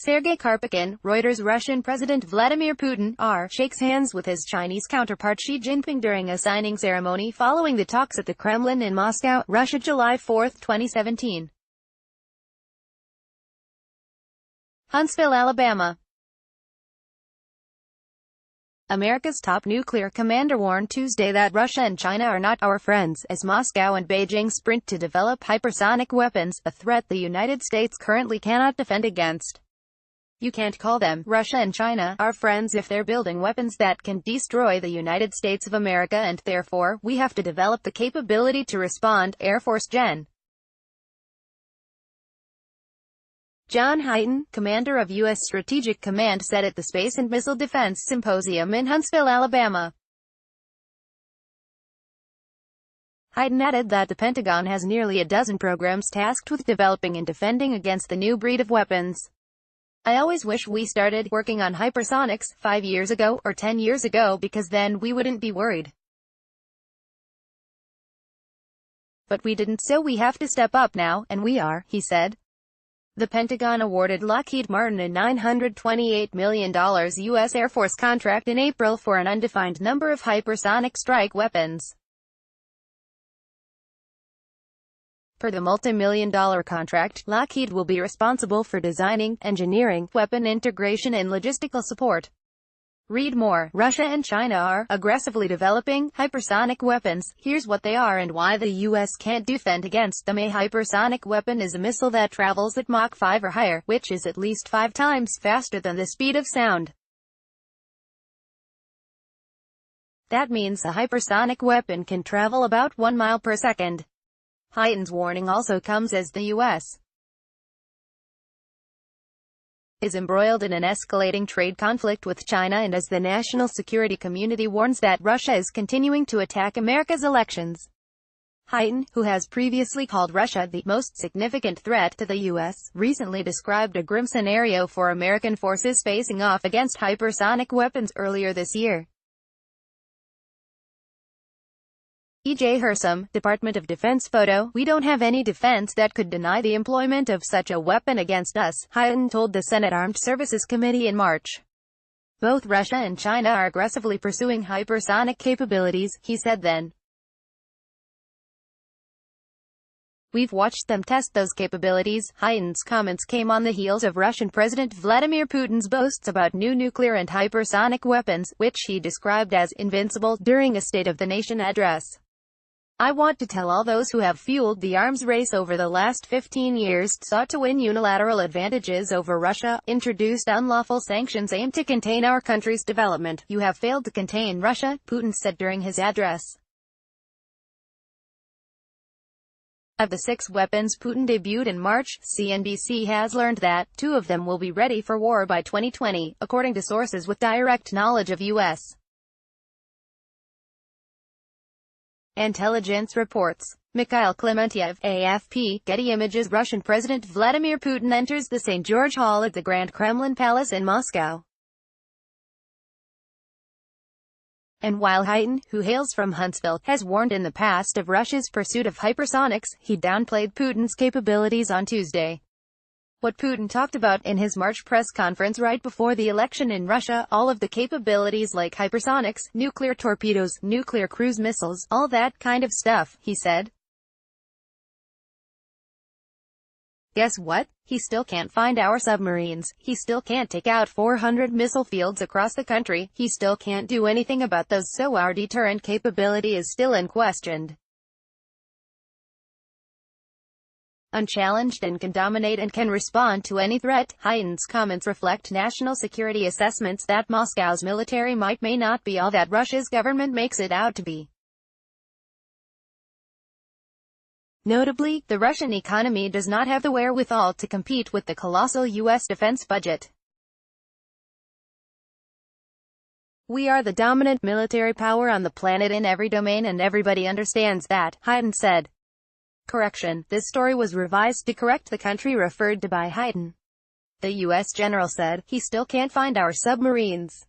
Sergei Karpyshyn, Reuters. Russian President Vladimir Putin, shakes hands with his Chinese counterpart Xi Jinping during a signing ceremony following the talks at the Kremlin in Moscow, Russia. July 4, 2017. Huntsville, Alabama. America's top nuclear commander warned Tuesday that Russia and China are not our friends, as Moscow and Beijing sprint to develop hypersonic weapons, a threat the United States currently cannot defend against. You can't call them, Russia and China, our friends if they're building weapons that can destroy the United States of America, and therefore, we have to develop the capability to respond, Air Force Gen. John Hyten, commander of U.S. Strategic Command, said at the Space and Missile Defense Symposium in Huntsville, Alabama. Hyten added that the Pentagon has nearly a dozen programs tasked with developing and defending against the new breed of weapons. I always wish we started working on hypersonics 5 years ago, or 10 years ago, because then we wouldn't be worried. But we didn't, so we have to step up now, and we are, he said. The Pentagon awarded Lockheed Martin a $928 million U.S. Air Force contract in April for an undefined number of hypersonic strike weapons. Per the multi-million-dollar contract, Lockheed will be responsible for designing, engineering, weapon integration and logistical support. Read more. Russia and China are aggressively developing hypersonic weapons. Here's what they are and why the U.S. can't defend against them. A hypersonic weapon is a missile that travels at Mach 5 or higher, which is at least 5 times faster than the speed of sound. That means a hypersonic weapon can travel about 1 mile per second. Hyten's warning also comes as the U.S. is embroiled in an escalating trade conflict with China, and as the national security community warns that Russia is continuing to attack America's elections. Hyten, who has previously called Russia the most significant threat to the U.S., recently described a grim scenario for American forces facing off against hypersonic weapons earlier this year. E.J. Hersom, Department of Defense photo, "We don't have any defense that could deny the employment of such a weapon against us," Hyten told the Senate Armed Services Committee in March. Both Russia and China are aggressively pursuing hypersonic capabilities, he said then. We've watched them test those capabilities. Hyten's comments came on the heels of Russian President Vladimir Putin's boasts about new nuclear and hypersonic weapons, which he described as invincible, during a State of the Nation address. I want to tell all those who have fueled the arms race over the last 15 years, sought to win unilateral advantages over Russia, introduced unlawful sanctions aimed to contain our country's development. You have failed to contain Russia, Putin said during his address. Of the 6 weapons Putin debuted in March, CNBC has learned that 2 of them will be ready for war by 2020, according to sources with direct knowledge of U.S. intelligence reports. Mikhail Klementiev, AFP, Getty Images. Russian President Vladimir Putin enters the St. George Hall at the Grand Kremlin Palace in Moscow. And while Hyten, who hails from Huntsville, has warned in the past of Russia's pursuit of hypersonics, he downplayed Putin's capabilities on Tuesday. What Putin talked about in his March press conference right before the election in Russia, all of the capabilities like hypersonics, nuclear torpedoes, nuclear cruise missiles, all that kind of stuff, he said. Guess what? He still can't find our submarines. He still can't take out 400 missile fields across the country. He still can't do anything about those, so our deterrent capability is still unquestioned. Unchallenged, and can dominate and can respond to any threat. Hyten's comments reflect national security assessments that Moscow's military might may not be all that Russia's government makes it out to be. Notably, the Russian economy does not have the wherewithal to compete with the colossal U.S. defense budget. We are the dominant military power on the planet in every domain, and everybody understands that, Hyten said. Correction, this story was revised to correct the country referred to by Hyten. The U.S. general said, he still can't find our submarines.